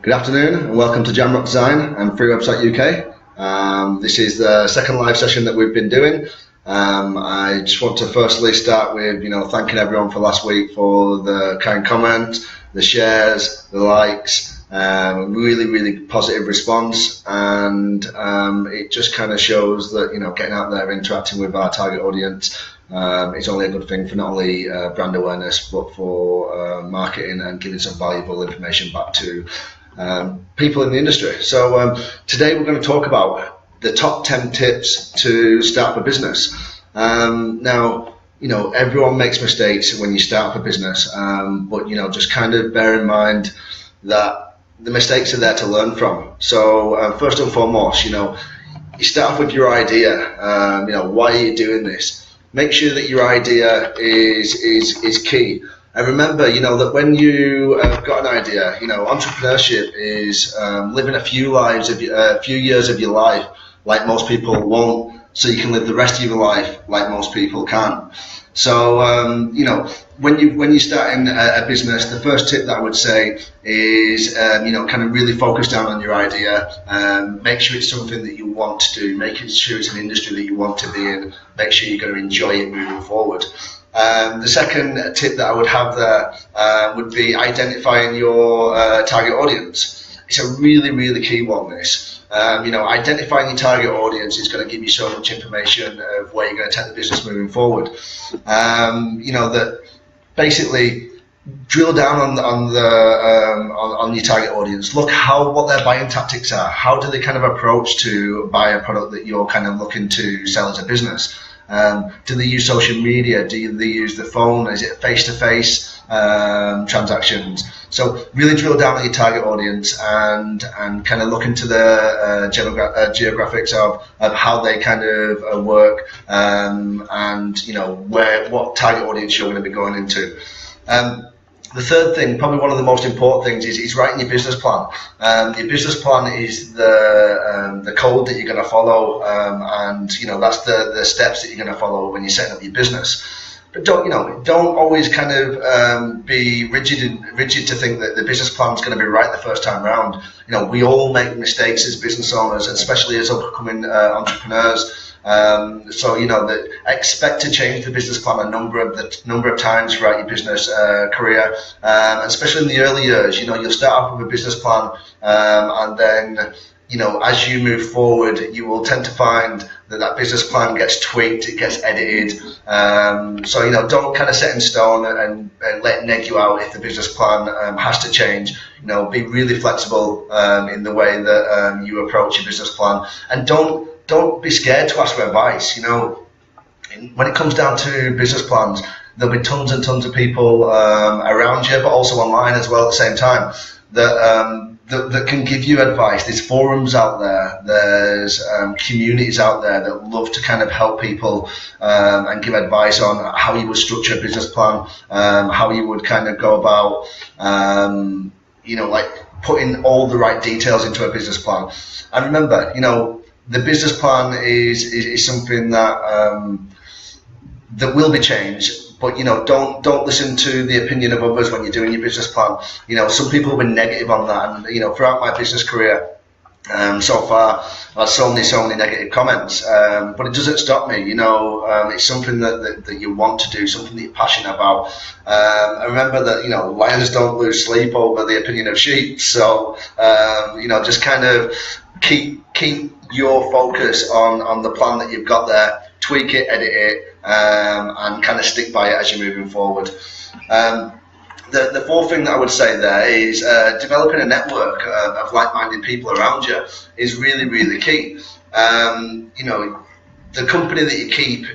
Good afternoon and welcome to JamRock Design and Free Website UK. This is the second live session that we've been doing. I just want to firstly start with thanking everyone for last week for the kind comments, the shares, the likes, really positive response, and it just kind of shows that getting out there interacting with our target audience is only a good thing for not only brand awareness but for marketing and giving some valuable information back to people in the industry. So today we're going to talk about the top 10 tips to start up a business. Now, everyone makes mistakes when you start up a business, but just kind of bear in mind that the mistakes are there to learn from. So first and foremost, you start off with your idea. Why are you doing this? Make sure that your idea is key. And remember, that when you have got an idea, entrepreneurship is living a few years of your life like most people won't, so you can live the rest of your life like most people can't. So, when you're starting a business, the first tip that I would say is, kind of really focus down on your idea. Make sure it's something that you want to do. Make sure it's an industry that you want to be in. Make sure you're going to enjoy it moving forward. The second tip that I would have there would be identifying your target audience. It's a really key one, this. Identifying your target audience is going to give you so much information of where you're going to take the business moving forward. That basically drill down on your target audience. Look what their buying tactics are. How do they kind of approach to buy a product that you're kind of looking to sell as a business? Do they use social media? Do they use the phone? Is it face-to-face transactions? So really drill down on your target audience and kind of look into the geographics of how they kind of work, and what target audience you're going to be going into. The third thing, probably one of the most important things, is writing your business plan. Your business plan is the code that you're going to follow, and that's the steps that you're going to follow when you're setting up your business. But don't always kind of be rigid to think that the business plan is going to be right the first time round. We all make mistakes as business owners, especially as upcoming entrepreneurs. So that expect to change the business plan a number of times throughout your business career, especially in the early years. You'll start off with a business plan, and then as you move forward, you will tend to find that business plan gets tweaked, it gets edited. So don't kind of set in stone and let neg you out if the business plan has to change. Be really flexible in the way that you approach your business plan, and don't be scared to ask for advice. When it comes down to business plans, there'll be tons and tons of people around you, but also online as well at the same time, that can give you advice. There's forums out there, there's communities out there that love to kind of help people and give advice on how you would structure a business plan, how you would kind of go about, like putting all the right details into a business plan. And remember, the business plan is something that will be changed, but don't listen to the opinion of others when you're doing your business plan. Some people have been negative on that, and throughout my business career so far, I've had so many negative comments, but it doesn't stop me. It's something that you want to do, something that you're passionate about. I remember that lions don't lose sleep over the opinion of sheep. So just kind of keep your focus on the plan that you've got there, tweak it, edit it, and kind of stick by it as you're moving forward. The fourth thing that I would say there is developing a network of like-minded people around you is really key. The company that you keep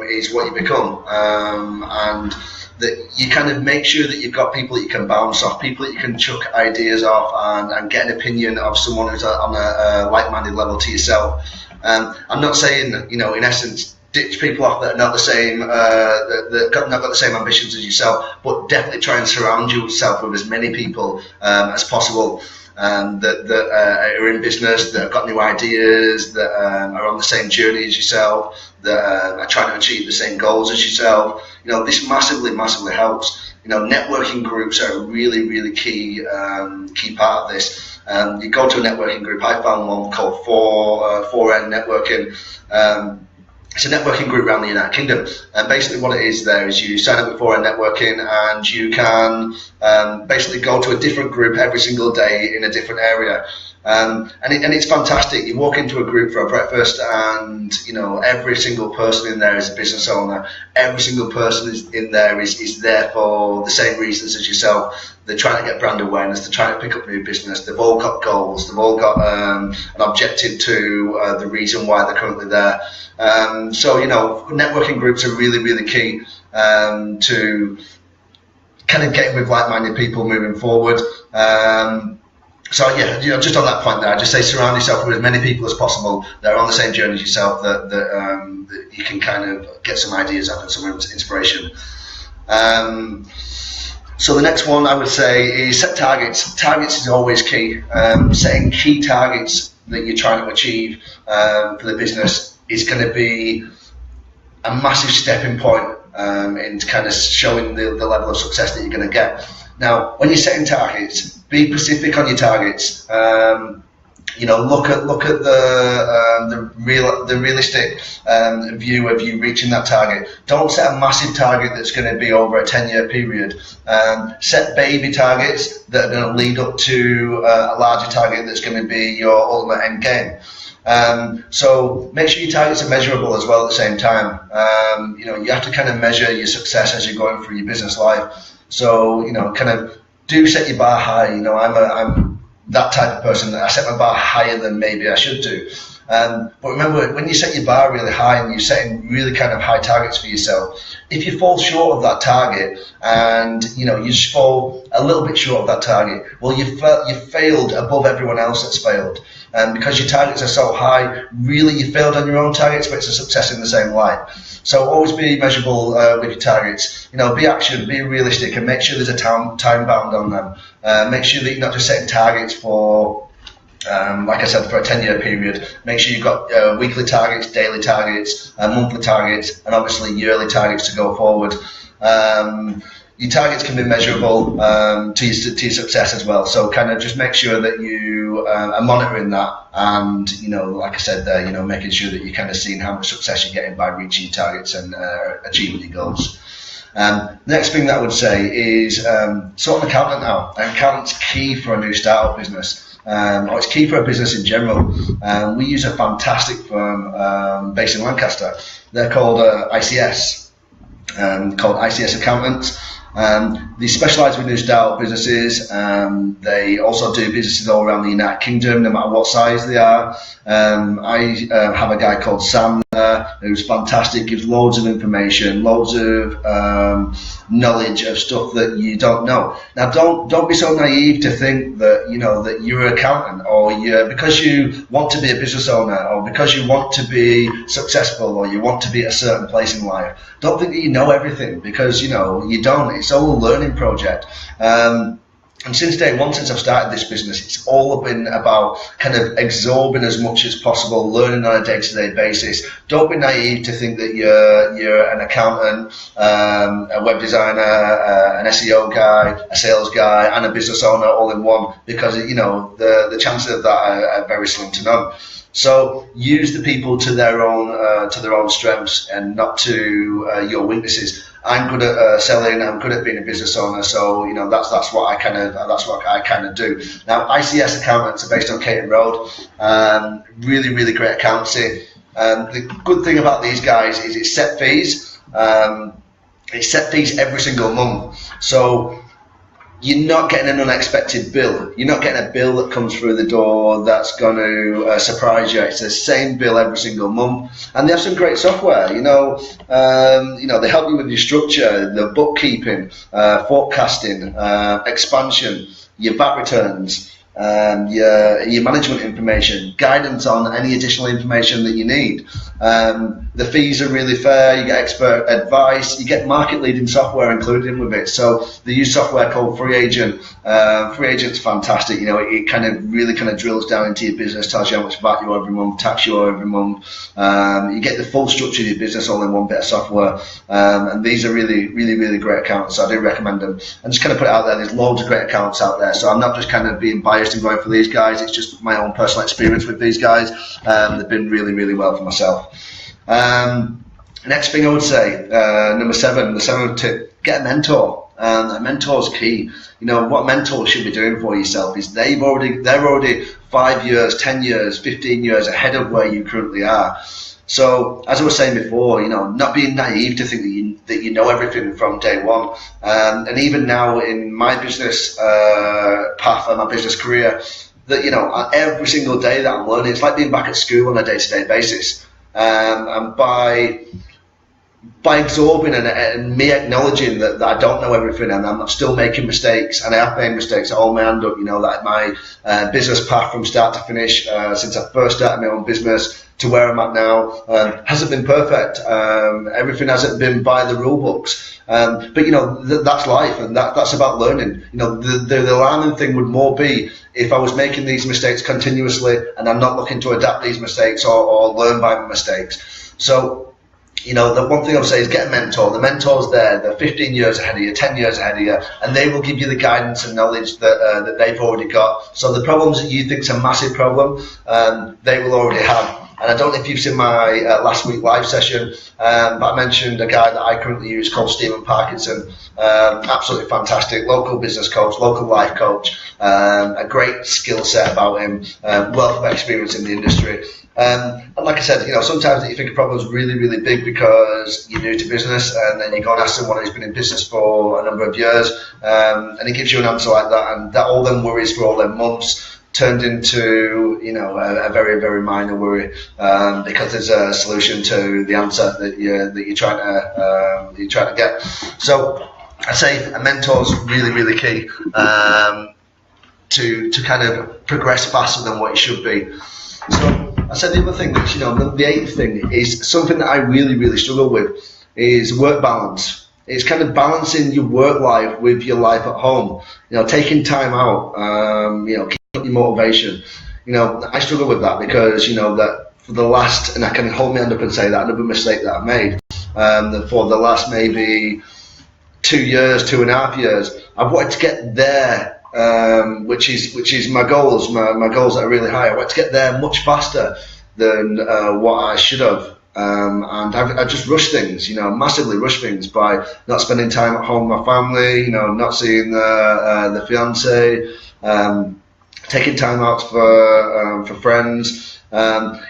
is what you become, and that you kind of make sure that you've got people that you can bounce off, people that you can chuck ideas off and get an opinion of someone who's on a like-minded level to yourself. I'm not saying, in essence, ditch people off that are not the same, that not got the same ambitions as yourself, but definitely try and surround yourself with as many people as possible that are in business, that have got new ideas, that are on the same journey as yourself, that are trying to achieve the same goals as yourself. This massively helps. networking groups are a really, really key part of this. You go to a networking group. I found one called 4N Networking. It's a networking group around the United Kingdom, and basically what it is there is you sign up with 4N Networking, and you can basically go to a different group every single day in a different area. And it's fantastic. You walk into a group for a breakfast, and every single person in there is a business owner. Every single person in there is there for the same reasons as yourself. They're trying to get brand awareness. They're trying to pick up new business. They've all got goals. They've all got an objective to the reason why they're currently there. So networking groups are really, really key to kind of getting with like-minded people moving forward. So yeah, just on that point there, I just say surround yourself with as many people as possible that are on the same journey as yourself, that you can kind of get some ideas out and some inspiration. So the next one I would say is set targets. Targets is always key. Setting key targets that you're trying to achieve for the business is going to be a massive stepping point in kind of showing the level of success that you're going to get. Now, when you're setting targets, be specific on your targets. Look at the realistic view of you reaching that target. Don't set a massive target that's going to be over a 10-year period. Set baby targets that are going to lead up to a larger target that's going to be your ultimate end game. So make sure your targets are measurable as well at the same time. You have to kind of measure your success as you're going through your business life. So, kind of do set your bar high. I'm that type of person that I set my bar higher than maybe I should do. But remember, when you set your bar really high and you're setting really kind of high targets for yourself, if you fall short of that target and you just fall a little bit short of that target, well, you've failed above everyone else that's failed. And because your targets are so high, really you failed on your own targets, but it's a success in the same light. So always be measurable with your targets. Be action, be realistic, and make sure there's a time bound on them. Make sure that you're not just setting targets for, like I said, for a 10-year period. Make sure you've got weekly targets, daily targets, monthly targets, and obviously yearly targets to go forward. Your targets can be measurable to your success as well. So kind of just make sure that you are monitoring that, and like I said there, making sure that you're kind of seeing how much success you're getting by reaching your targets and achieving your goals. Next thing that I would say is sort an accountant out. An accountant's key for a new startup business. Or it's key for a business in general. We use a fantastic firm based in Lancaster. They're called ICS, called ICS Accountants. They specialise with new startup businesses. They also do businesses all around the United Kingdom, no matter what size they are. I have a guy called Sam there who's fantastic, gives loads of information, loads of knowledge of stuff that you don't know. Now, don't be so naive to think that that you're an accountant, or because you want to be a business owner, or because you want to be successful, or you want to be at a certain place in life. Don't think that you know everything, because you don't. It's all a learning project. And since day one, since I've started this business, it's all been about kind of absorbing as much as possible, learning on a day-to-day basis. Don't be naive to think that you're an accountant, a web designer, an SEO guy, a sales guy, and a business owner all in one, because the chances of that are very slim to none. So use the people to their own strengths and not to your weaknesses. I'm good at selling. I'm good at being a business owner. So that's what I kind of do. Now, ICS Accountants are based on Caton Road. Really, really great accountancy. The good thing about these guys is it's set fees. It's set fees every single month. So you're not getting an unexpected bill. You're not getting a bill that comes through the door that's going to surprise you. It's the same bill every single month, and they have some great software. They help you with your structure, the bookkeeping, forecasting, expansion, your VAT returns. your management information, guidance on any additional information that you need. The fees are really fair, you get expert advice, you get market leading software included in with it. So they use software called Free Agent. Free Agent's fantastic, you know, it kind of really kind of drills down into your business, tells you how much VAT you owe every month, tax you owe every month. You get the full structure of your business all in one bit of software. And these are really great accounts, so I do recommend them. And just kind of put it out there, there's loads of great accounts out there, so I'm not just kind of being biased and going for these guys, it's just my own personal experience with these guys. They've been really well for myself. Next thing I would say, number 7, the 7th tip, get a mentor. A mentor's key. You know, what mentors should be doing for yourself is they're already 5 years, 10 years, 15 years ahead of where you currently are. So, as I was saying before, you know, not being naive to think that you know everything from day one. And even now in my business path and my business career, that, you know, every single day that I'm learning, it's like being back at school on a day-to-day basis. And by absorbing and me acknowledging that I don't know everything and I'm still making mistakes, and I have made mistakes, I hold my hand up, you know, that my business path from start to finish, since I first started my own business to where I'm at now, hasn't been perfect. Everything hasn't been by the rule books. But, you know, that's life, and that's about learning. You know, the alarming thing would more be if I was making these mistakes continuously and I'm not looking to adapt these mistakes or learn by my mistakes. So, you know, the one thing I would say is get a mentor. The mentor's there, they're 15 years ahead of you, 10 years ahead of you, and they will give you the guidance and knowledge that they've already got. So the problems that you think is a massive problem, they will already have. And I don't know if you've seen my last week live session, but I mentioned a guy that I currently use called Stephen Parkinson. Absolutely fantastic, local business coach, local life coach, a great skill set about him, wealth of experience in the industry. And like I said, you know, sometimes you think a problem's really big because you're new to business, and then you go and ask someone who's been in business for a number of years, and he gives you an answer like that, and that all them worries for all them months turned into, you know, a very minor worry, because there's a solution to the answer that you're trying to get. So I say a mentor's really key to kind of progress faster than what it should be. So I said the other thing, which, you know, the 8th thing is something that I really struggle with, is work balance. It's kind of balancing your work life with your life at home. You know, taking time out, you know, keeping up your motivation. You know, I struggle with that because, you know, that for the last, and I can hold my hand up and say that, another mistake that I've made, for the last maybe 2 years, 2.5 years, I've wanted to get there, which is my goals. My goals that are really high. I want to get there much faster than what I should have. And I just rush things, you know, massively rush things by not spending time at home with my family, you know, not seeing the fiance, taking time out for friends. You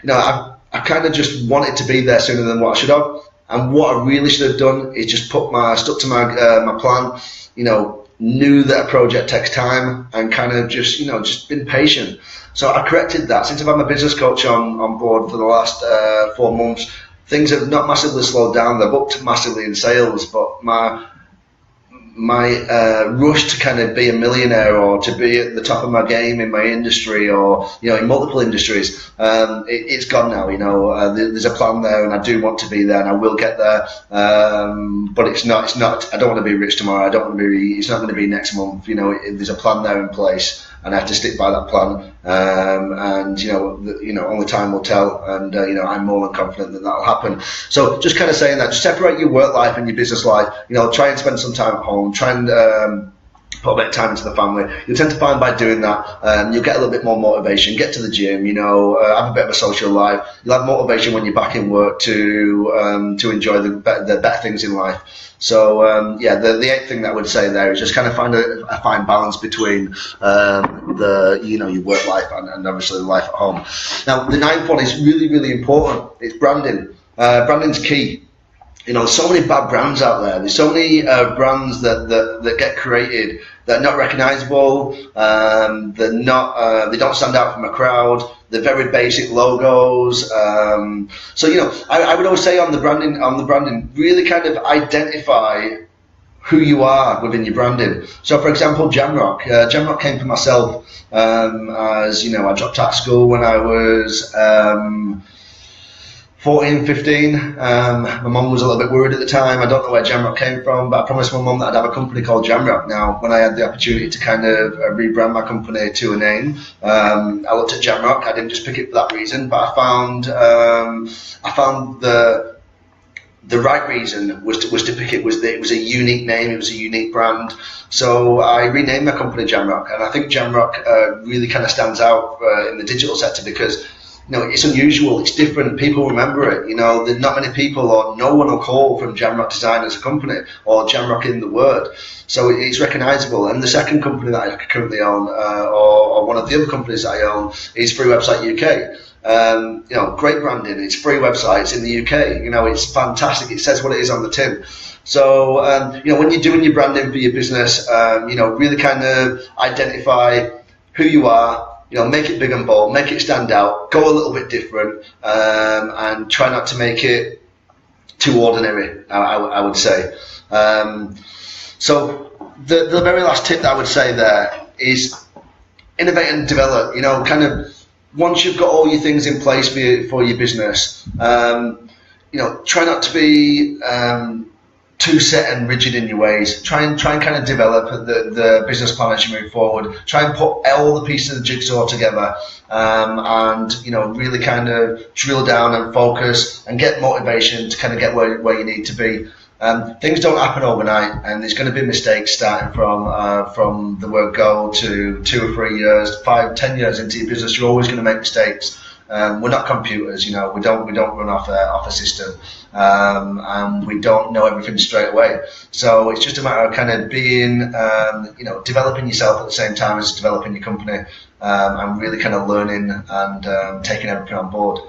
know, I kind of just wanted to be there sooner than what I should have. And what I really should have done is just stuck to my plan, you know, knew that a project takes time, and kind of just, you know, just been patient. So I corrected that. Since I've had my business coach on board for the last 4 months, things have not massively slowed down. They've upped massively in sales, but my rush to kind of be a millionaire or to be at the top of my game in my industry, or, you know, in multiple industries, it's gone now. You know, there's a plan there, and I do want to be there, and I will get there. But it's not. I don't want to be rich tomorrow. I don't want to be. It's not going to be next month. You know, there's a plan there in place, and I have to stick by that plan. And you know, only time will tell. And you know, I'm more than confident that that'll happen. So just kind of saying that, just separate your work life and your business life. You know, try and spend some time at home. Try and put a bit of time into the family. You'll tend to find by doing that, you'll get a little bit more motivation. Get to the gym. You know, have a bit of a social life. You'll have motivation when you're back in work to enjoy the better things in life. So yeah, the 8th thing that I would say there is just kind of find a fine balance between your work life and obviously the life at home. Now the 9th one is really important. It's branding. Branding's key. You know, there's so many bad brands out there. There's so many brands that get created that are not recognizable. They're not. They don't stand out from a crowd. They're very basic logos. So you know, I would always say on the branding, really kind of identify who you are within your branding. So, for example, JamRock. JamRock came from myself as, you know, I dropped out of school when I was 14, 15. My mum was a little bit worried at the time. I don't know where JamRock came from, but I promised my mum that I'd have a company called JamRock. Now, when I had the opportunity to kind of rebrand my company to a name, I looked at JamRock. I didn't just pick it for that reason, but I found the right reason was to pick it was that it was a unique name, it was a unique brand. So I renamed my company JamRock, and I think JamRock really kind of stands out in the digital sector because, you know, it's unusual, it's different, people remember it. You know, there's not many people, or no one will call from JamRock Design as a company, or JamRock in the word. So it's recognisable. And the second company that I currently own, or one of the other companies that I own, is Free Website UK. You know, great branding, it's free websites in the UK, you know, it's fantastic, it says what it is on the tin. So, you know, when you're doing your branding for your business, you know, really kind of identify who you are, you know, make it big and bold, make it stand out, go a little bit different, and try not to make it too ordinary, I would say. So the very last tip that I would say there is innovate and develop, you know, kind of once you've got all your things in place for your business, you know, try not to be too set and rigid in your ways. Try and kind of develop the business plan as you move forward. Try and put all the pieces of the jigsaw together, and, you know, really kind of drill down and focus and get motivation to kind of get where you need to be. Things don't happen overnight, and there's going to be mistakes starting from the word go to 2 or 3 years, 5, 10 years into your business. You're always going to make mistakes. We're not computers, you know. We don't run off a system, and we don't know everything straight away. So it's just a matter of kind of being, you know, developing yourself at the same time as developing your company, and really kind of learning and taking everything on board.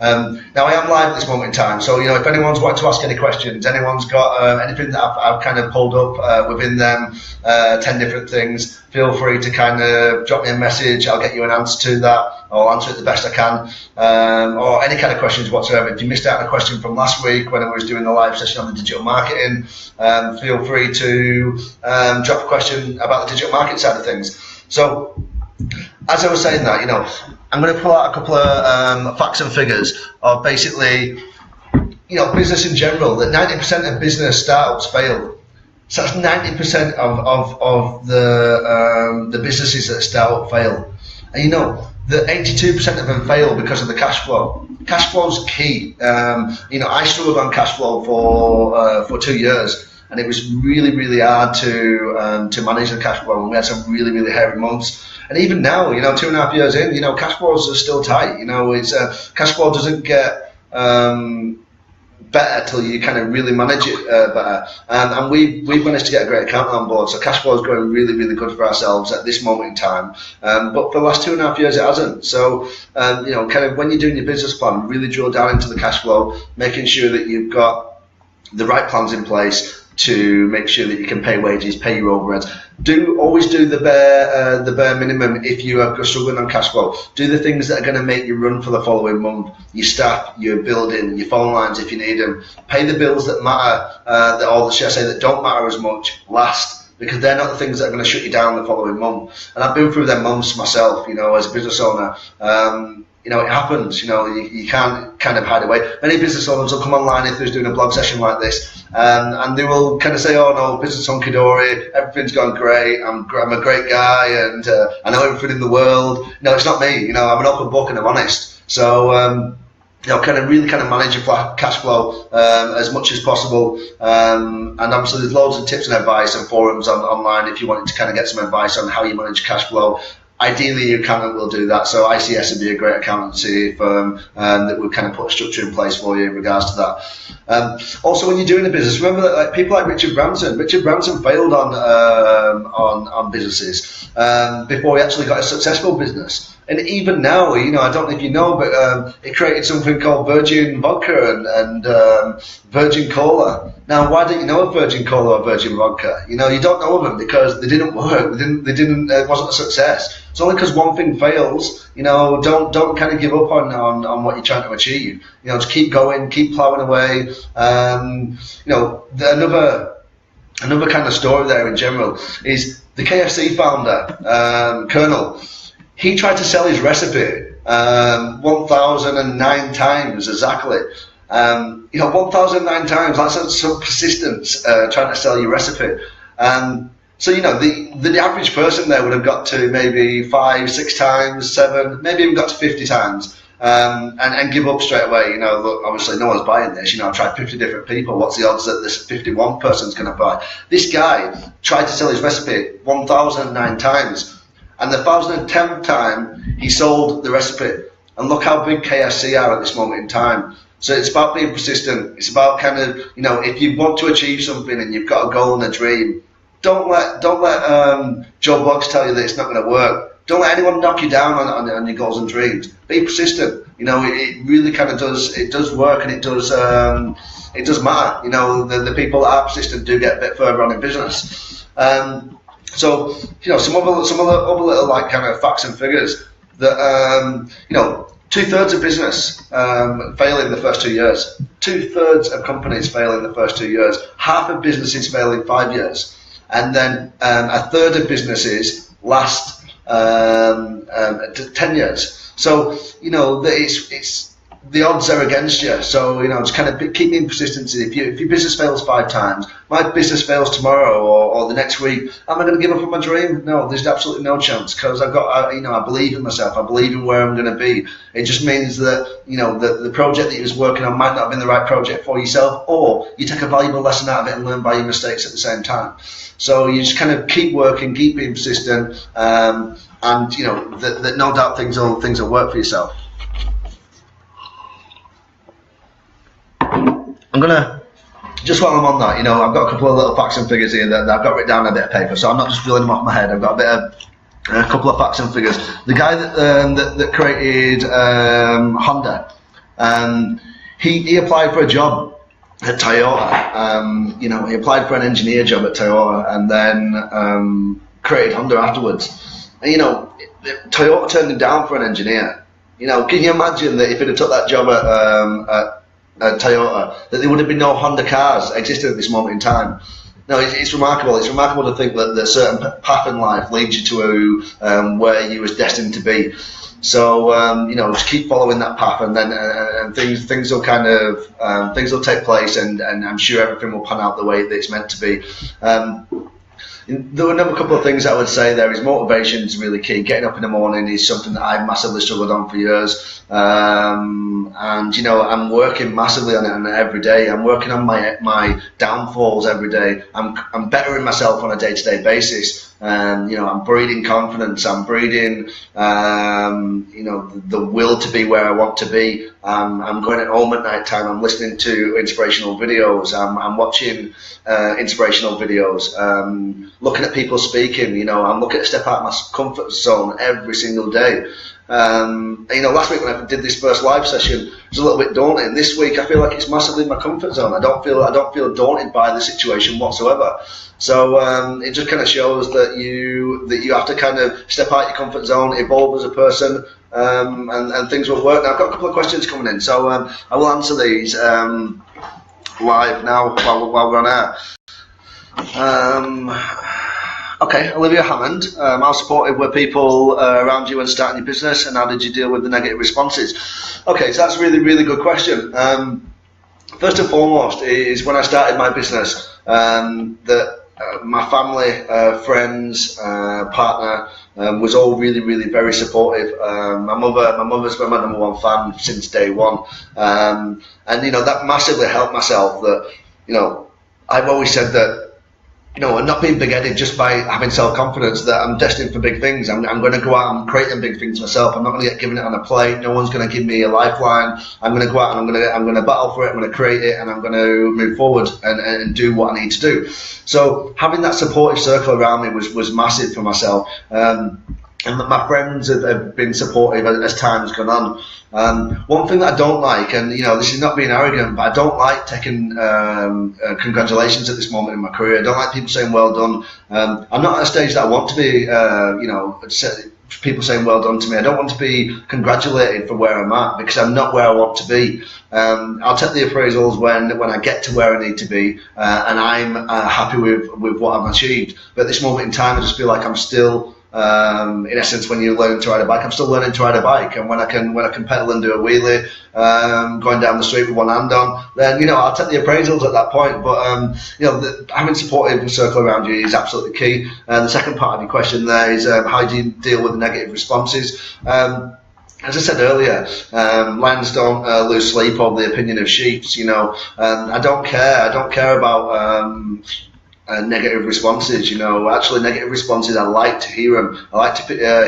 Now I am live at this moment in time, so, you know, if anyone's wanting to ask any questions, anyone's got anything that I've kind of pulled up within them, 10 different things, feel free to kind of drop me a message. I'll get you an answer to that. I'll answer it the best I can, or any kind of questions whatsoever. If you missed out on a question from last week when I was doing the live session on the digital marketing, feel free to drop a question about the digital marketing side of things. So, as I was saying that, you know, I'm going to pull out a couple of facts and figures of basically, you know, business in general, that 90% of business startups fail. So that's 90% of the businesses that start up fail. And, you know, the 82% of them fail because of the cash flow. Cash flow is key. You know, I struggled on cash flow for 2 years. And it was really, really hard to manage the cash flow, and we had some really, really hairy months. And even now, you know, 2.5 years in, you know, cash flows are still tight. You know, it's cash flow doesn't get better till you kind of really manage it better. And we've managed to get a great accountant on board, so cash flow is going really, really good for ourselves at this moment in time. But for the last 2.5 years, it hasn't. So, you know, kind of when you're doing your business plan, really drill down into the cash flow, making sure that you've got the right plans in place to make sure that you can pay wages, pay your overheads. Always do the bare minimum if you are struggling on cash flow. Do the things that are going to make you run for the following month. Your staff, your building, your phone lines if you need them. Pay the bills that matter, that don't matter as much last, because they're not the things that are going to shut you down the following month. And I've been through them months myself, you know, as a business owner. You know, it happens, you know, you can't kind of hide away. Many business owners will come online if they're doing a blog session like this, and they will kind of say, oh no, business hunky-dory, everything's gone great, I'm a great guy, and I know everything in the world. No, it's not me, you know, I'm an open book and I'm honest. So, you know, kind of manage your cash flow as much as possible, and obviously there's loads of tips and advice and forums online if you wanted to kind of get some advice on how you manage cash flow. Ideally, your accountant will do that. So ICS would be a great accountancy firm that would kind of put a structure in place for you in regards to that. Also, when you're doing a business, remember that like people like Richard Branson. Richard Branson failed on businesses before he actually got a successful business. And even now, you know, I don't know if you know, but he created something called Virgin Vodka and Virgin Cola. Now, why don't you know of Virgin Cola or Virgin Vodka? You know, you don't know of them because they didn't work. It wasn't a success. It's only because one thing fails, you know, don't kind of give up on what you're trying to achieve. You know, just keep going, keep plowing away. You know, another kind of story there in general is the KFC founder, Colonel. He tried to sell his recipe 1,009 times exactly. 1,009 times, that's some persistence trying to sell your recipe. So, the average person there would have got to maybe 5, 6 times, 7, maybe even got to 50 times. And give up straight away. Look, obviously no one's buying this. I've tried 50 different people. What's the odds that this 51 person's going to buy? This guy tried to sell his recipe 1,009 times, and the 1,010th time he sold the recipe. And look how big KFC are at this moment in time. So it's about being persistent. It's about kind of, if you want to achieve something and you've got a goal and a dream, don't let Joe Bloggs tell you that it's not going to work. Don't let anyone knock you down on your goals and dreams. Be persistent. It really kind of does. It does work, and it does matter. The people that are persistent do get a bit further on in business. So some other little like kind of facts and figures that 2/3 of business fail in the first 2 years. 2/3 of companies fail in the first 2 years. Half of businesses fail in 5 years, and then 1/3 of businesses last 10 years. So it's the odds are against you. So just kind of keep being persistent. If your business fails 5 times, my business fails tomorrow or the next week, am I going to give up on my dream? No, there's absolutely no chance, because I believe in myself. I believe in where I'm going to be. It just means that the project that you was working on might not have been the right project for yourself, or you take a valuable lesson out of it and learn by your mistakes at the same time. So you just kind of keep working, keep being persistent, and that no doubt things will work for yourself. I'm gonna, just while I'm on that, I've got a couple of little facts and figures here that I've got written down on a bit of paper, so I'm not just reeling them off my head. I've got a couple of facts and figures. The guy that created Honda, he applied for a job at Toyota. He applied for an engineer job at Toyota, and then created Honda afterwards. And Toyota turned him down for an engineer. Can you imagine that if he'd have took that job at Toyota, that there would have been no Honda cars existing at this moment in time? No, it's remarkable. It's remarkable to think that a certain path in life leads you to where you was destined to be. So just keep following that path, and then things will kind of things will take place, and I'm sure everything will pan out the way that it's meant to be. There were another couple of things I would say there is motivation is really key. Getting up in the morning is something that I've massively struggled on for years. And I'm working massively on it every day. I'm working on my downfalls every day. I'm bettering myself on a day-to-day basis. I'm breeding confidence. I'm breeding, the will to be where I want to be. I'm going at home at night time. I'm listening to inspirational videos. I'm watching inspirational videos. Looking at people speaking. I'm looking to step out of my comfort zone every single day. Last week when I did this first live session, it was a little bit daunting. This week I feel like it's massively in my comfort zone. I don't feel daunted by the situation whatsoever. So it just kind of shows that you have to kind of step out your comfort zone, evolve as a person, and things will work. Now I've got a couple of questions coming in, so I will answer these live now while we're on air. Okay, Olivia Hammond, how supportive were people around you when starting your business, and how did you deal with the negative responses? Okay, so that's a really, really good question. First and foremost is when I started my business, my family, friends, partner was all really, really very supportive. My mother's been my number one fan since day one, and that massively helped myself. That I've always said that. And not being big-headed just by having self-confidence that I'm destined for big things. I'm going to go out and create them big things myself. I'm not going to get given it on a plate. No one's going to give me a lifeline. I'm going to go out and I'm going to battle for it. I'm going to create it, and I'm going to move forward and do what I need to do. So having that supportive circle around me was massive for myself. And my friends have been supportive as time's gone on. One thing that I don't like, and this is not being arrogant, but I don't like taking congratulations at this moment in my career. I don't like people saying well done. I'm not at a stage that I want to be, people saying well done to me. I don't want to be congratulated for where I'm at, because I'm not where I want to be. I'll take the appraisals when I get to where I need to be, and I'm happy with what I've achieved. But at this moment in time, I just feel like I'm still, in essence, when you learn to ride a bike, I'm still learning to ride a bike. And when I can pedal and do a wheelie, going down the street with one hand on, then I'll take the appraisals at that point. But having a supportive circle around you is absolutely key. The second part of your question there is how do you deal with the negative responses? As I said earlier, lions don't lose sleep over the opinion of sheep. I don't care. I don't care about negative responses. Actually, negative responses, I like to hear them. I like to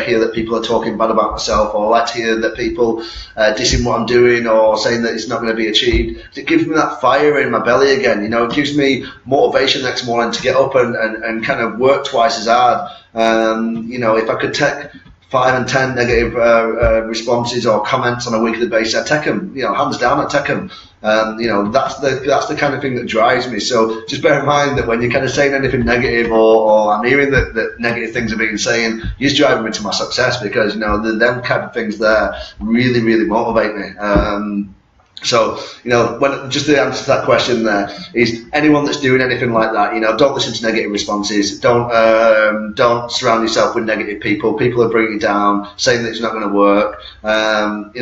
hear that people are talking bad about myself, or I like to hear that people dissing what I'm doing or saying that it's not going to be achieved. It gives me that fire in my belly again. It gives me motivation next morning to get up and kind of work twice as hard. If I could take 5 and 10 negative responses or comments on a weekly basis, I take them. Hands down, I take them. That's the kind of thing that drives me. So just bear in mind that when you're kind of saying anything negative, or I'm hearing that negative things are being saying, you're just driving me to my success, because them kind of things there really, really motivate me. So, when just the answer to that question there is, anyone that's doing anything like that, don't listen to negative responses. Don't surround yourself with negative people. People are bringing you down, saying that it's not going to work. Surround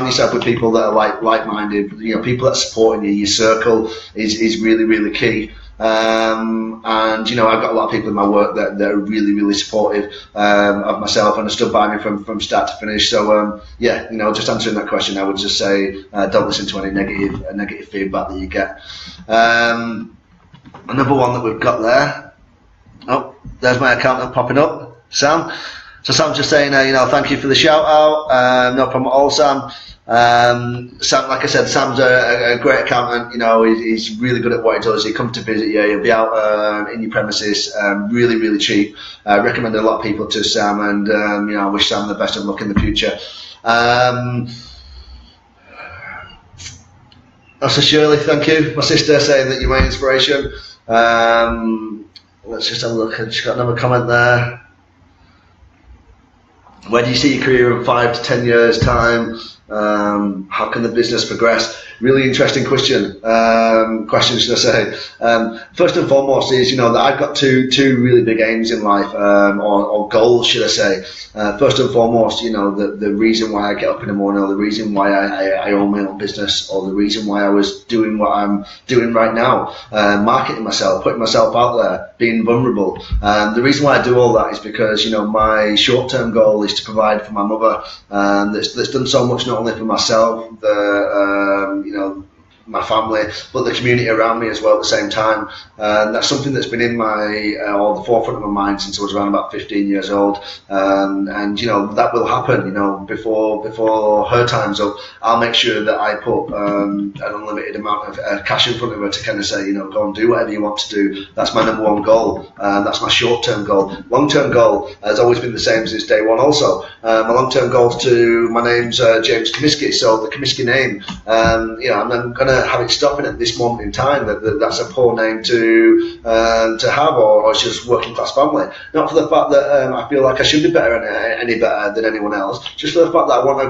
yourself with people that are like-minded. People that are supporting you. Your circle is really, really key. I've got a lot of people in my work that are really, really supportive of myself and have stood by me from start to finish. So just answering that question, I would just say don't listen to any negative feedback that you get. Another one that we've got there. Oh, there's my accountant popping up, Sam. So Sam's just saying, thank you for the shout out. No problem at all, Sam. Sam, like I said, Sam's a great accountant. He's really good at what he does. He comes to visit you. He'll be out in your premises, really, really cheap. I recommend a lot of people to Sam, and I wish Sam the best of luck in the future. So Shirley, thank you. My sister saying that you're my inspiration. Let's just have a look. I've just got another comment there. Where do you see your career in 5 to 10 years' time? How can the business progress? Really interesting question. Should I say? First and foremost is that I've got two really big aims in life, or goals, should I say? First and foremost, the reason why I get up in the morning, or the reason why I own my own business, or the reason why I was doing what I'm doing right now, marketing myself, putting myself out there, being vulnerable. The reason why I do all that is because my short-term goal is to provide for my mother, that's done so much, not only for myself, my family, but the community around me as well at the same time. And that's something that's been in the forefront of my mind since I was around about 15 years old. And that will happen, before her time's up. I'll make sure that I put an unlimited amount of cash in front of her to kind of say, go and do whatever you want to do. That's my number one goal. That's my short-term goal. Long-term goal has always been the same since day one also. My long-term goal my name's James Comiskey, so the Comiskey name, I'm going to have it stopping at this moment in time. That's a poor name to have, or it's just working class family. Not for the fact that I feel like I should be any better than anyone else, just for the fact that I want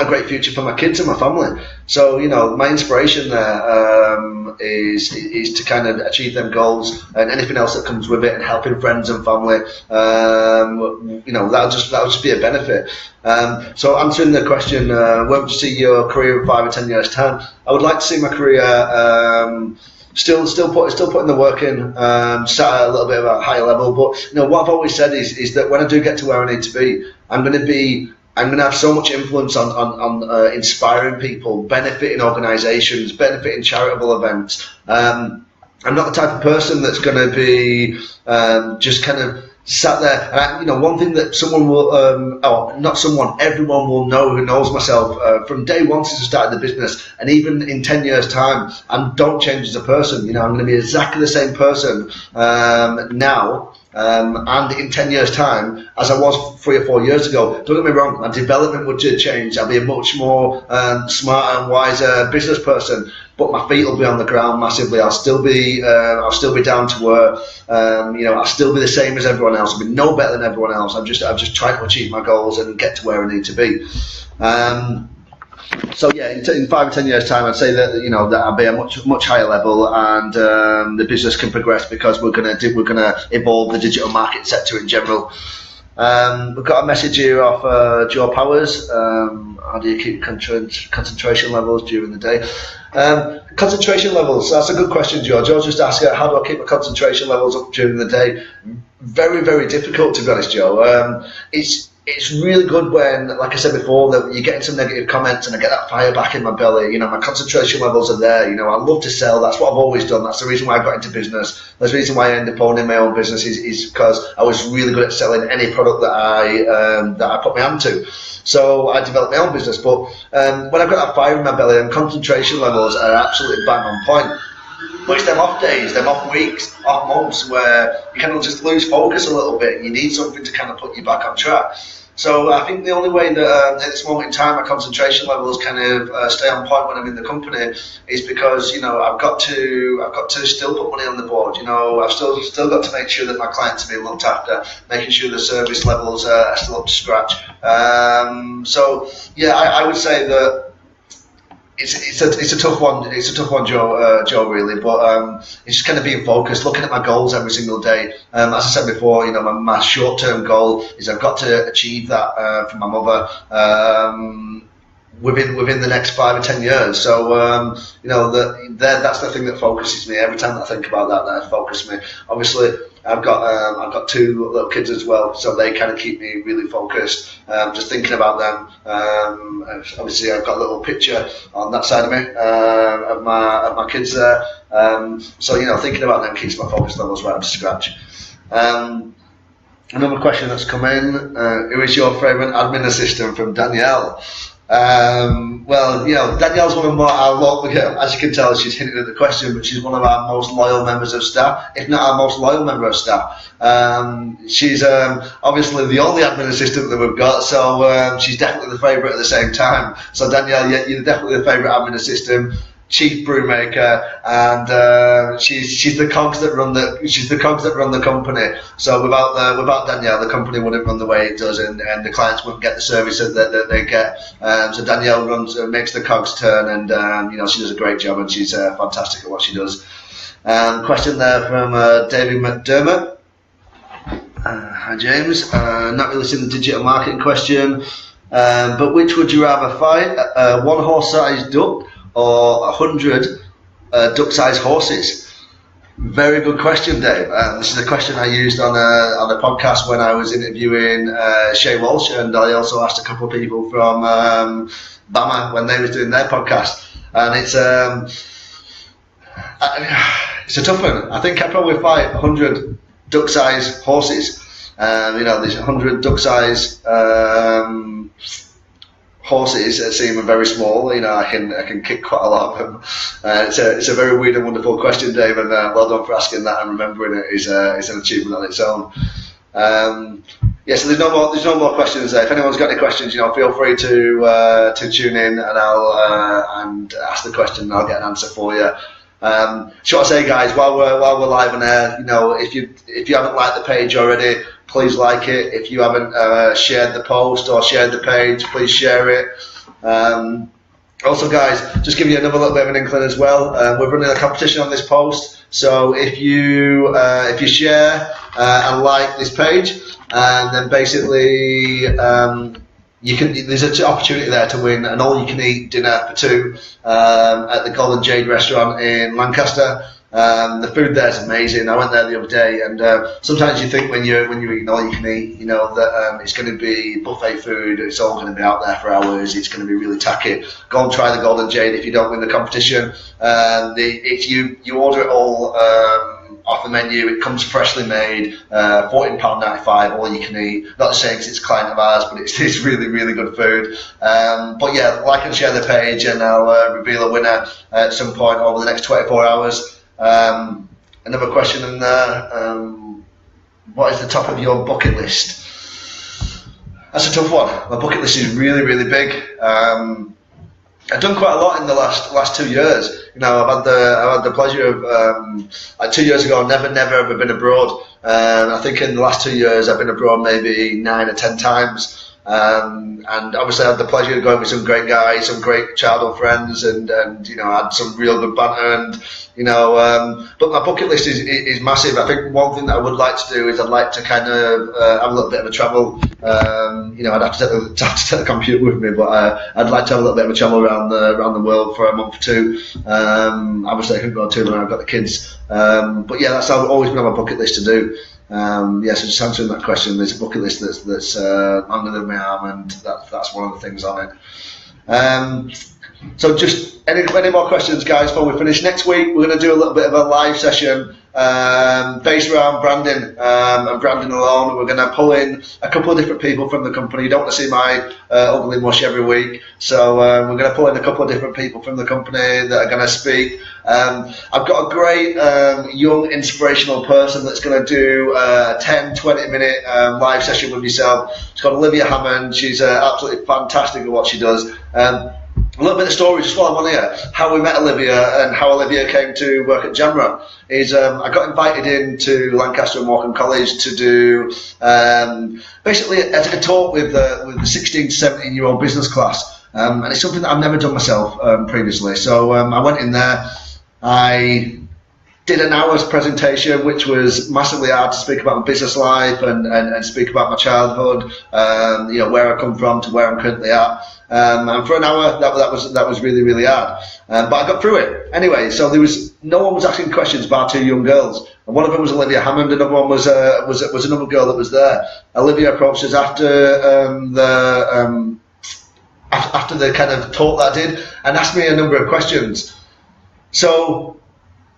a great future for my kids and my family. So my inspiration there is to kind of achieve them goals, and anything else that comes with it, and helping friends and family. That'll just be a benefit. So answering the question, where would you see your career in 5 or 10 years' time? I would like to see my career still putting the work in, sat at a little bit of a higher level. But what I've always said is that when I do get to where I need to be, I'm going to have so much influence on inspiring people, benefiting organisations, benefiting charitable events. I'm not the type of person that's going to be just kind of sat there. One thing that everyone will know who knows myself from day one since I started the business, and even in 10 years' time, I don't change as a person. I'm going to be exactly the same person now and in 10 years' time, as I was 3 or 4 years ago, don't get me wrong, my development would change. I'll be a much more smarter and wiser business person, but my feet will be on the ground massively. I'll still be down to earth. I'll still be the same as everyone else. I'll be no better than everyone else. I'm just trying to achieve my goals and get to where I need to be. So yeah, in 5 or 10 years' time, I'd say that that I'll be a much higher level, and the business can progress because we're gonna evolve the digital market sector in general. We've got a message here off Joe Powers. How do you keep concentration levels during the day? Concentration levels, that's a good question, Joe. Joe just asked, how do I keep my concentration levels up during the day? Very, very difficult, to be honest, Joe. It's really good when, like I said before, that you're getting some negative comments and I get that fire back in my belly. My concentration levels are there. I love to sell. That's what I've always done. That's the reason why I got into business. That's the reason why I ended up owning my own business is because I was really good at selling any product that I put my hand to. So I developed my own business. But when I've got that fire in my belly, and concentration levels are absolutely bang on point. But it's them off days, them off weeks, off months where you kind of just lose focus a little bit. You need something to kind of put you back on track. So I think the only way that at this moment in time my concentration levels kind of stay on point when I'm in the company is because I've got to still put money on the board. I've still got to make sure that my clients are being looked after, making sure the service levels are still up to scratch. So yeah, I would say that. It's a tough one. It's a tough one, Joe, really. But it's just kind of being focused, looking at my goals every single day. As I said before, my short-term goal is I've got to achieve that for my mother within the next 5 or 10 years. So that's the thing that focuses me. Every time that I think about that focuses me. Obviously, I've got 2 little kids as well, so they kind of keep me really focused. Just thinking about them. Obviously, I've got a little picture on that side of me of my kids there. So thinking about them keeps my focus levels right up to scratch. Another question that's come in: who is your favourite admin assistant? From Danielle. Well, Danielle's one of as you can tell, she's hinted at the question, but she's one of our most loyal members of staff, if not our most loyal member of staff. She's obviously the only admin assistant that we've got, so she's definitely the favourite at the same time. So Danielle, you're definitely the favourite admin assistant. Chief brewmaker, and she's the cogs that run the company. So without Danielle, the company wouldn't run the way it does, and the clients wouldn't get the service that they get. So Danielle makes the cogs turn, and she does a great job, and she's fantastic at what she does. Question there from David McDermott. Hi James. Not really seen the digital marketing question, but which would you rather fight? 1 horse-sized duck or 100 duck-sized horses? Very good question, Dave. This is a question I used on a podcast when I was interviewing Shay Walsh, and I also asked a couple of people from Bama when they was doing their podcast. And it's a tough one. I think I'd probably fight 100 duck-sized horses. There's 100 duck-sized horses that seem very small. I can kick quite a lot of them. It's a very weird and wonderful question, Dave, and well done for asking that and remembering it. Is an achievement on its own. So there's no more questions there. If anyone's got any questions, feel free to tune in, and I'll and ask the question, and I'll get an answer for you. Shall I say, guys, while we're live on air, if you haven't liked the page already, please like it. If you haven't shared the post or shared the page, please share it. Also, guys, just give you another little bit of an inkling as well. We're running a competition on this post, so if you share and like this page, and then basically there's an opportunity there to win an all-you-can-eat dinner for 2 at the Golden Jade restaurant in Lancaster. The food there is amazing. I went there the other day, and sometimes you think when you're eating all you can eat, that it's going to be buffet food. It's all going to be out there for hours. It's going to be really tacky. Go and try the Golden Jade if you don't win the competition. If you order it all off the menu, it comes freshly made, £14.95, all you can eat. Not the same because it's a client of ours, but it's really, really good food. But yeah, like and share the page, and I'll reveal a winner at some point over the next 24 hours. Another question in there. what is the top of your bucket list? That's a tough one. My bucket list is really, really big. I've done quite a lot in the last 2 years. I've had the pleasure of like 2 years ago, never ever been abroad. I think in the last 2 years I've been abroad maybe 9 or 10 times. And obviously I had the pleasure of going with some great guys, some great childhood friends, and I had some real good banter, but my bucket list is massive. I think one thing that I would like to do is I'd like to kind of have a little bit of a travel. I'd have to take the computer with me, but I'd like to have a little bit of a travel around the world for a month or two. Obviously I couldn't go too long, I've got the kids, but yeah, that's always been on my bucket list to do. So just answering that question, there's a bucket list that's under my arm, and that's one of the things on it. So just any more questions, guys, before we finish? Next week we're going to do a little bit of a live session based around branding and branding alone. We're going to pull in a couple of different people from the company. You don't want to see my ugly mush every week, so we're going to pull in a couple of different people from the company that are going to speak. I've got a great young inspirational person that's going to do a 10-20 minute live session with yourself. It's called Olivia Hammond. She's absolutely fantastic at what she does. A little bit of story just while I'm on here, how we met Olivia and how Olivia came to work at JamRock is I got invited into Lancaster and Morecambe College to do basically a talk with the 16 to 17 year old business class, and it's something that I've never done myself previously. So I went in there, I did an hour's presentation, which was massively hard to speak about my business life and speak about my childhood, where I come from to where I'm currently at. And for an hour, that was really, really hard. But I got through it. Anyway, so no one was asking questions about two young girls. And one of them was Olivia Hammond, another one was another girl that was there. Olivia approached us after the kind of talk that I did and asked me a number of questions. So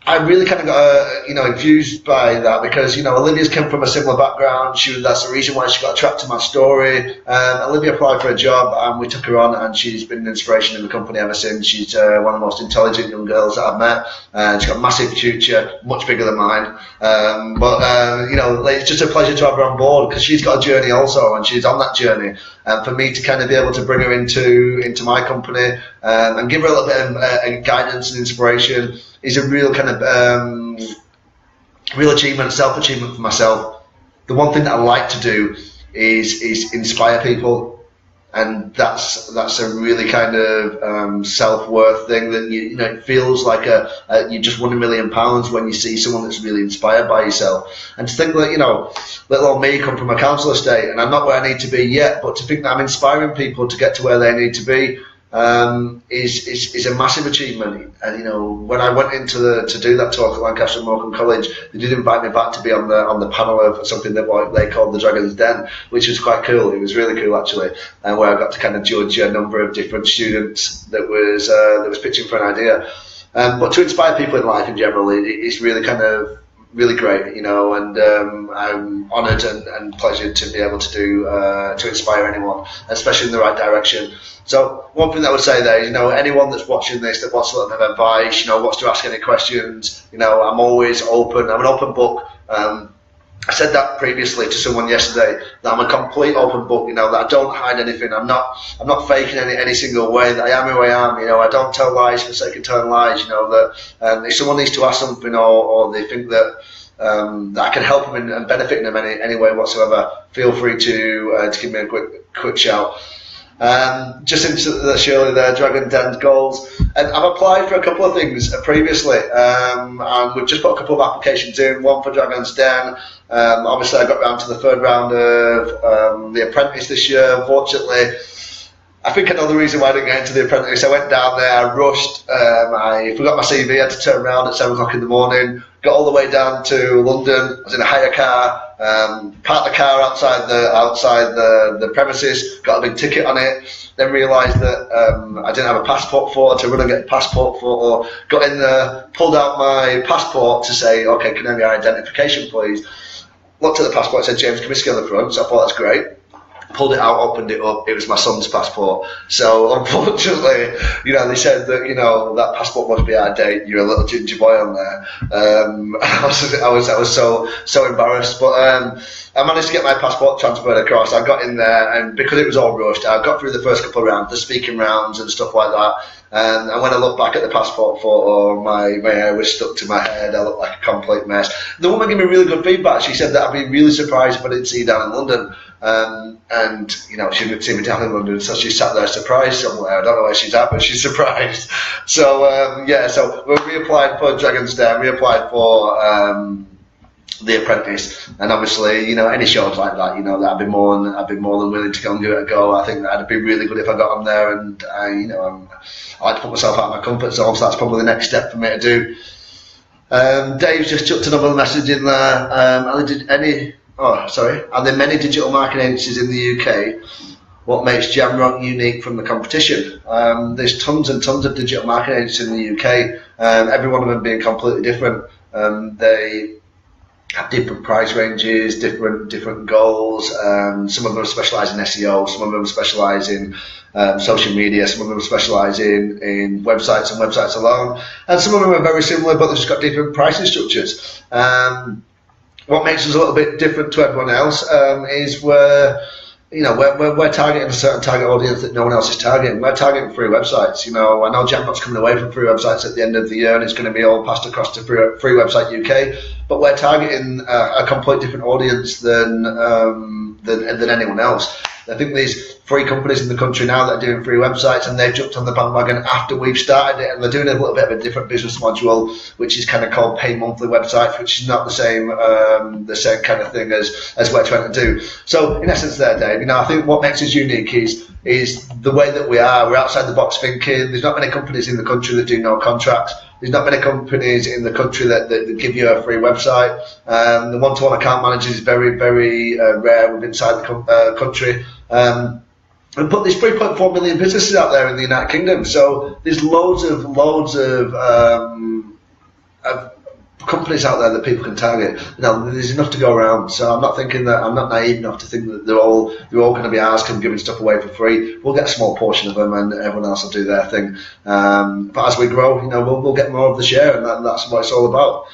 I really kind of got infused by that because Olivia's come from a similar background. That's the reason why she got attracted to my story. Olivia applied for a job and we took her on, and she's been an inspiration in the company ever since. She's one of the most intelligent young girls that I've met, and she's got a massive future, much bigger than mine. It's just a pleasure to have her on board because she's got a journey also, and she's on that journey. For me to kind of be able to bring her into my company and give her a little bit of guidance and inspiration is a real kind of real achievement, self-achievement for myself. The one thing that I like to do is inspire people, and that's a really kind of self-worth thing that it feels like you just won £1 million when you see someone that's really inspired by yourself. And to think that little old me come from a council estate and I'm not where I need to be yet, but to think that I'm inspiring people to get to where they need to be is a massive achievement. And when I went into to do that talk at Lancaster and Morecambe College, they did invite me back to be on the panel of something that they called the Dragon's Den, which was quite cool. It was really cool actually, where I got to kind of judge a number of different students that was pitching for an idea. But to inspire people in life in general, it's really kind of really great, and I'm honoured and pleasured to be able to do to inspire anyone, especially in the right direction. So one thing that I would say there is, anyone that's watching this that wants a little bit of advice, wants to ask any questions, I'm always open. I'm an open book. I said that previously to someone yesterday, that I'm a complete open book, that I don't hide anything. I'm not faking any single way, that I am who I am. I don't tell lies for the sake of telling lies. That if someone needs to ask something or they think that I can help them and benefit them any way whatsoever, feel free to give me a quick shout. Just into the Shirley there, Dragon Den's goals. And I've applied for a couple of things previously, and we've just put a couple of applications in, one for Dragon's Den. Obviously I got round to the third round of The Apprentice this year. Unfortunately, I think I know the reason why I didn't get into The Apprentice. I went down there, I rushed, I forgot my CV, I had to turn around at 7 o'clock in the morning, got all the way down to London. I was in a hire car, parked the car outside the premises, got a big ticket on it, then realised that I didn't have a passport photo to run and get a passport photo, got in there, pulled out my passport to say, okay, can I have your identification please? Looked at the passport, it said James Comiskey on the front, so I thought that's great. pulled it out, opened it up. It was my son's passport. So unfortunately, they said that that passport must be out of date. You're a little ginger boy on there. I was so embarrassed, but I managed to get my passport transferred across. I got in there, and because it was all rushed, I got through the first couple of rounds, the speaking rounds and stuff like that. And when I look back at the passport photo, my hair was stuck to my head. I looked like a complete mess. The woman gave me really good feedback. She said that I'd be really surprised if I didn't see you down in London. And she didn't see me down in London, so she sat there surprised somewhere. I don't know where she's at, but she's surprised. So so we reapplied for Dragon's Den, reapplied for The Apprentice, and obviously, any shows like that, that I'd be more than willing to go and give it a go. I think that'd be really good if I got on there, and I like to put myself out of my comfort zone, so that's probably the next step for me to do. Dave's just chucked another message in there. Are there many digital marketing agencies in the UK? What makes JamRock unique from the competition? There's tons and tons of digital marketing agencies in the UK. Every one of them being completely different. They have different price ranges, different goals. Some of them specialise in SEO, some of them specialise in social media, some of them specialise in websites and websites alone, and some of them are very similar, but they've just got different pricing structures. What makes us a little bit different to everyone else is we're targeting a certain target audience that no one else is targeting. We're targeting free websites. I know JamRock's coming away from free websites at the end of the year, and it's going to be all passed across to free website UK. But we're targeting a completely different audience than anyone else. I think there's 3 companies in the country now that are doing free websites, and they've jumped on the bandwagon after we've started it, and they're doing a little bit of a different business module, which is kind of called pay monthly websites, which is not the same kind of thing as we're trying to do. So in essence there, Dave, I think what makes us unique is the way that we are. We're outside the box thinking. There's not many companies in the country that do no contracts. There's not many companies in the country that give you a free website. The one-to-one account manager is very, very rare inside the country. And put there's 3.4 million businesses out there in the United Kingdom. So there's loads of companies out there that people can target. There's enough to go around. So I'm not naive enough to think that they're all going to be asked and giving stuff away for free. We'll get a small portion of them, and everyone else will do their thing. But as we grow, we'll get more of the share, and that's what it's all about.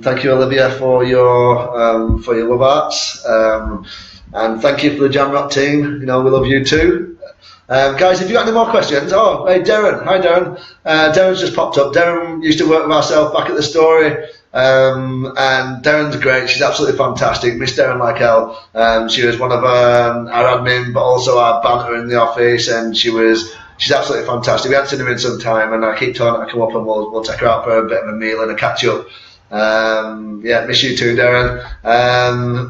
Thank you, Olivia, for your love arts, and thank you for the JamRock team. We love you too. Guys, if you've got any more questions, hey Darren, hi Darren. Darren's just popped up. Darren used to work with ourselves back at the Story, and Darren's great. She's absolutely fantastic. Miss Darren like hell. She was one of our admin, but also our banter in the office, and she's absolutely fantastic. We haven't seen her in some time, and I keep telling her to come up and we'll take her out for a bit of a meal and a catch up. Miss you too, Darren.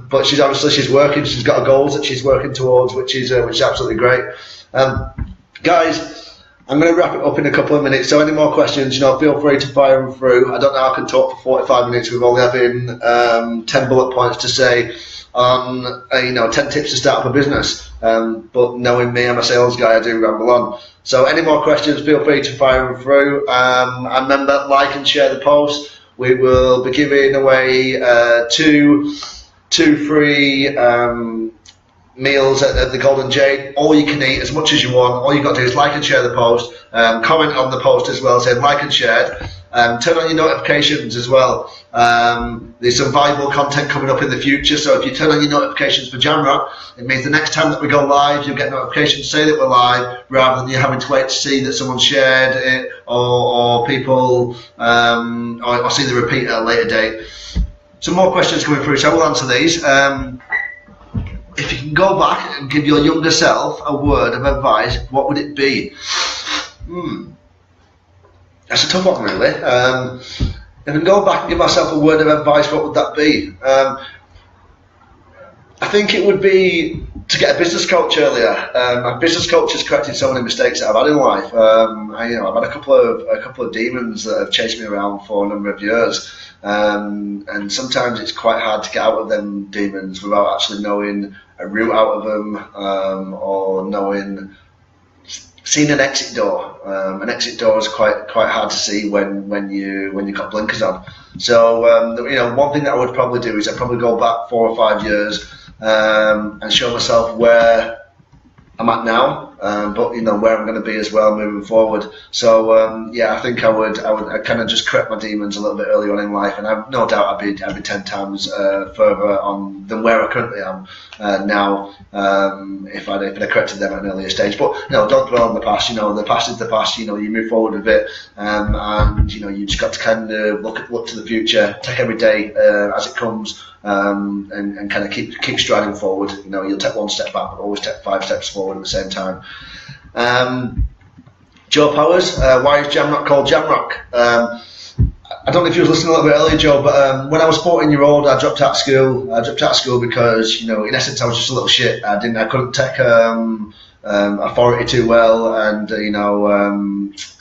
But she's working. She's got goals that she's working towards, which is absolutely great. Guys, I'm going to wrap it up in a couple of minutes. So any more questions, feel free to fire them through. I don't know how I can talk for 45 minutes with only having 10 bullet points to say on 10 tips to start up a business. But knowing me, I'm a sales guy. I do ramble on. So any more questions, feel free to fire them through. And remember, like and share the post. We will be giving away two free meals at the Golden Jade. All you can eat, as much as you want. All you've got to do is like and share the post. Comment on the post as well, saying like and shared. Turn on your notifications as well. There's some valuable content coming up in the future, so if you turn on your notifications for JamRock, it means the next time that we go live, you'll get notifications to say that we're live, rather than you having to wait to see that someone shared it or people or see the repeat at a later date. Some more questions coming through, so I will answer these. If you can go back and give your younger self a word of advice, what would it be? That's a tough one, really. If I can go back and give myself a word of advice, what would that be? I think it would be to get a business coach earlier. My business coach has corrected so many mistakes that I've had in life. I've had a couple of demons that have chased me around for a number of years, and sometimes it's quite hard to get out of them demons without actually knowing a route out of them, or seeing an exit door. An exit door is quite hard to see when you've got blinkers on. So one thing that I would probably do is I'd probably go back 4 or 5 years. and show myself where I'm at now, but you know where I'm going to be as well moving forward. So yeah, I think I would kind of just correct my demons a little bit early on in life, and I've no doubt I'd be 10 times further on than where I currently am now if I'd corrected them at an earlier stage. But no, don't dwell on the past. You know, the past is the past. You know, you move forward with it, and you know you just got to kind of look to the future, take every day as it comes. And kind of keep striding forward. You know, you'll take one step back, but always take 5 steps forward at the same time. Joe Powers, why is JamRock called JamRock? I don't know if you were listening a little bit earlier, Joe, but when I was 14-year-old, I dropped out of school. I dropped out of school because, you know, in essence, I was just a little shit. I couldn't take authority too well, and you know,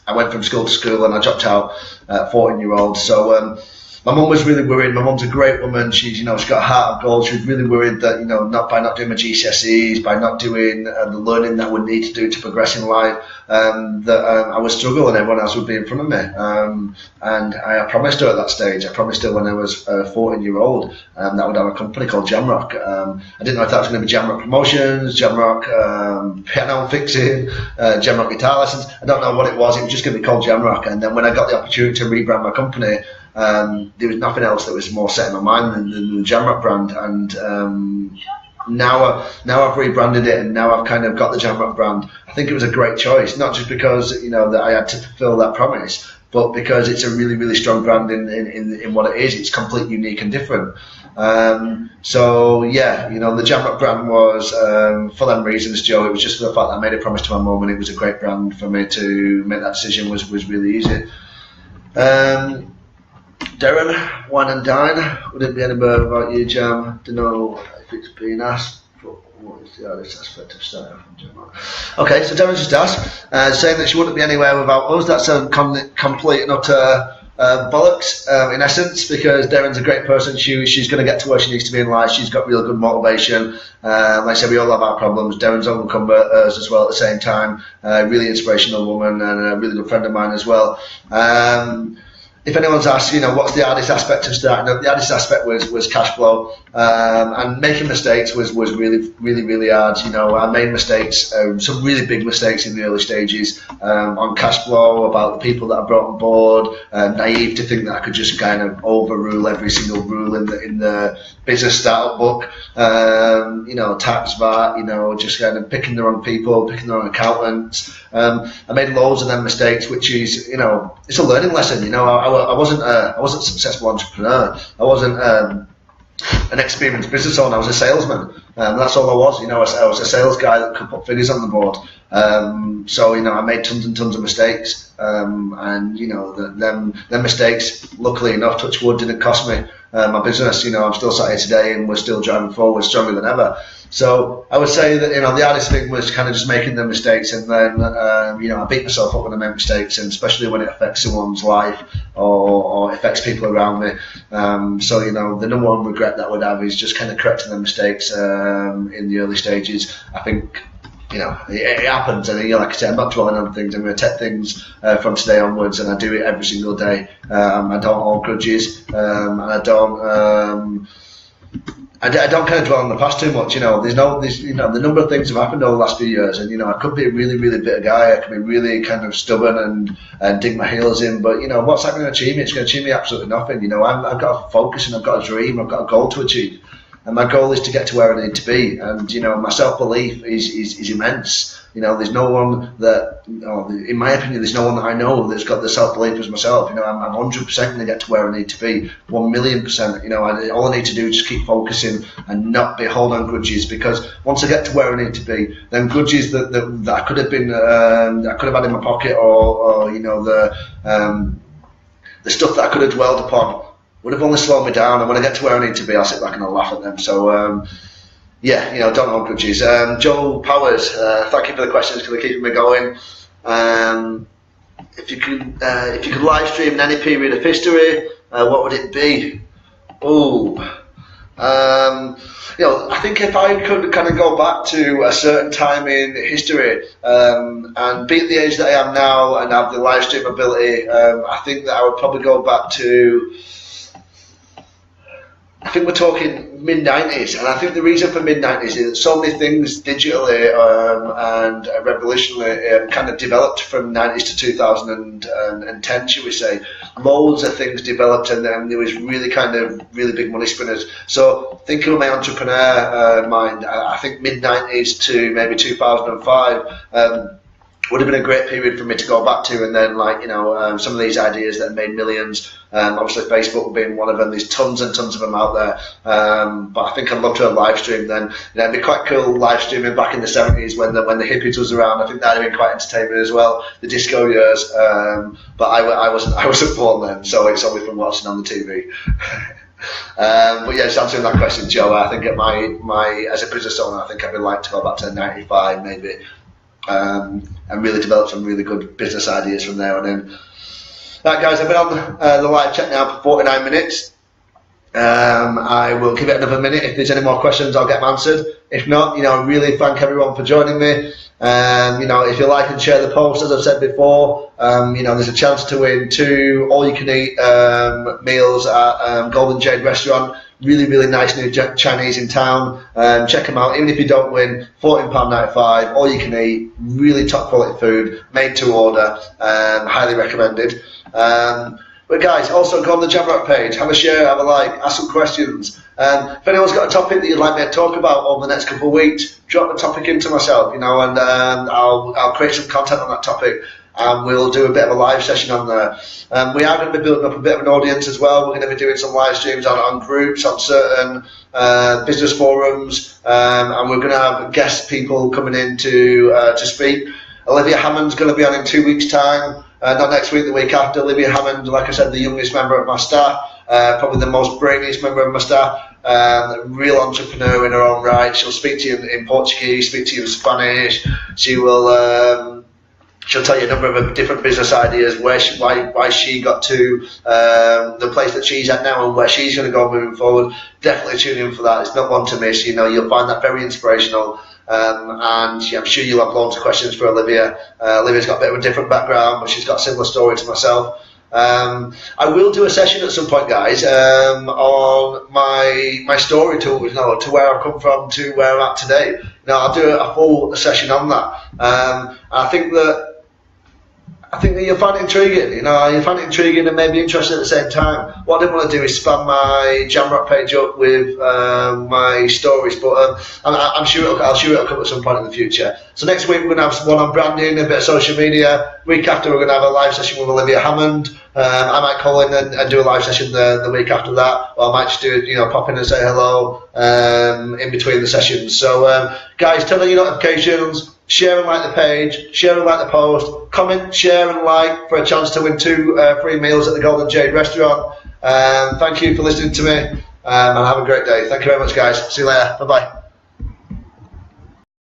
I went from school to school, and I dropped out at 14-year-old. So. My mum was really worried. My mum's a great woman. She's got a heart of gold. She was really worried that, you know, by not doing my GCSEs, by not doing the learning that I would need to do to progress in life, that I would struggle and everyone else would be in front of me. And I promised her at that stage. I promised her when I was 14-year-old that I would have a company called JamRock. I didn't know if that was going to be JamRock Promotions, JamRock Piano Fixing, JamRock Guitar Lessons. I don't know what it was. It was just going to be called JamRock. And then when I got the opportunity to rebrand my company, there was nothing else that was more set in my mind than the JamRock brand, and now I've rebranded it, and now I've kind of got the JamRock brand. I think it was a great choice, not just because, you know, that I had to fulfill that promise, but because it's a really, really strong brand in what it is. It's completely unique and different. So yeah, you know, the JamRock brand was for them reasons, Joe. It was just for the fact that I made a promise to my mum, and it was a great brand for me to make that decision was really easy. Darren, Wine and Dine, would it be any more about you, Jam? Don't know if it's been asked, but what is the hardest aspect of starting from JamRock? Okay, so Darren just asked, saying that she wouldn't be anywhere without us. That's a complete and utter bollocks, in essence, because Darren's a great person. She's going to get to where she needs to be in life. She's got real good motivation. Like I said, we all have our problems. Darren's overcome hers as well at the same time. Really inspirational woman, and a really good friend of mine as well. If anyone's asked, you know, what's the hardest aspect of starting up, the hardest aspect was cash flow, and making mistakes was really, really, really hard. You know, I made mistakes, some really big mistakes in the early stages, on cash flow, about the people that I brought on board, naive to think that I could just kind of overrule every single rule in the business startup book, you know, tax, VAT, you know, just kind of picking the wrong people, picking the wrong accountants. I made loads of them mistakes, which is, you know, it's a learning lesson. You know, I wasn't a successful entrepreneur. I wasn't an experienced business owner. I was a salesman. That's all I was. You know, I was a sales guy that could put figures on the board. So, you know, I made tons and tons of mistakes, and you know, them mistakes, luckily enough, touch wood, didn't cost me my business. You know, I'm still sat here today, and we're still driving forward stronger than ever. So I would say that, you know, the hardest thing was kind of just making the mistakes, and then you know, I beat myself up when I make mistakes, and especially when it affects someone's life or affects people around me. So, you know, the number one regret that I would have is just kind of correcting the mistakes in the early stages. I think, you know, it happens, and, you know, like I said, I'm not dwelling on things. I'm going to take things from today onwards, and I do it every single day. I don't hold grudges, and I don't kind of dwell on the past too much. You know, you know, the number of things have happened over the last few years, and, you know, I could be a really, really bitter guy. I could be really kind of stubborn and dig my heels in, but, you know, what's that going to achieve me? It's going to achieve me absolutely nothing. You know, I've got a focus, and I've got a dream, I've got a goal to achieve. And my goal is to get to where I need to be. And, you know, my self-belief is immense. You know, there's no one that, you know, in my opinion, there's no one that I know that's got the self-belief as myself. You know, I'm 100% going to get to where I need to be, 1,000,000%. You know, all I need to do is just keep focusing and not be hold on grudges, because once I get to where I need to be, then grudges that I could have been, I could have had in my pocket, or you know, the stuff that I could have dwelled upon would have only slowed me down. And when I get to where I need to be, I'll sit back and I'll laugh at them. So, yeah, you know, don't hold grudges. Joe Powers, thank you for the questions, because they're keeping me going. If you could live stream in any period of history, what would it be? You know, I think if I could kind of go back to a certain time in history, and be at the age that I am now and have the live stream ability, I think that I would probably go back to I think we're talking mid-90s, and I think the reason for mid-90s is that so many things digitally and revolutionarily kind of developed from 90s to 2010, should we say. Loads of things developed, and then there was really big money spinners. So thinking of my entrepreneur mind, I think mid-90s to maybe 2005 would have been a great period for me to go back to, and then some of these ideas that made millions. Obviously Facebook being one of them. There's tons and tons of them out there, but I think I'd love to have live streamed then. It'd be quite cool live streaming back in the 70s when the hippies was around. I think that'd have been quite entertaining as well, the disco years, but I wasn't born then, so it's only from watching on the TV. But yeah, just answering that question, Joe, I think at my as a business owner, I think I'd like to go back to 95 maybe, and really develop some really good business ideas from there on in. Right, guys, I've been on the live chat now for 49 minutes. I will give it another minute. If there's any more questions, I'll get them answered. If not, I really thank everyone for joining me. If you like and share the post, as I've said before, there's a chance to win 2 all-you-can-eat meals at Golden Jade Restaurant. Really, really nice new Chinese in town. Check them out. Even if you don't win, £14.95, all you can eat. Really top quality food, made to order. Highly recommended. But guys, also go on the JamRock page, have a share, have a like, ask some questions. If anyone's got a topic that you'd like me to talk about over the next couple of weeks, drop the topic into myself, and I'll create some content on that topic. And we'll do a bit of a live session on there. We are going to be building up a bit of an audience as well. We're going to be doing some live streams on groups, on certain business forums, and we're going to have guest people coming in to speak. Olivia Hammond's going to be on in 2 weeks' time. Not next week, the week after. Olivia Hammond, like I said, the youngest member of my staff, probably the most brainiest member of my staff. Real entrepreneur in her own right. She'll speak to you in Portuguese, speak to you in Spanish. She will. She'll tell you a number of different business ideas, why she got to the place that she's at now and where she's going to go moving forward. Definitely tune in for that. It's not one to miss. You'll find that very inspirational. And I'm sure you'll have loads of questions for Olivia. Olivia's got a bit of a different background, but she's got a similar story to myself. I will do a session at some point, guys, on my story to where I've come from to where I'm at today. I'll do a full session on that. I think that you'll find it intriguing. You'll find it intriguing and maybe interesting at the same time. What I didn't want to do is spam my JamRock page up with my stories, but I'm sure I'll come at some point in the future. So next week we're going to have one on branding, a bit of social media. Week after we're going to have a live session with Olivia Hammond. I might call in and do a live session the week after that, or I might just do pop in and say hello in between the sessions. So guys, turn on your notifications. Share and like the page, share and like the post, comment, share and like for a chance to win 2 free meals at the Golden Jade Restaurant. Thank you for listening to me, and have a great day. Thank you very much, guys. See you later. Bye-bye.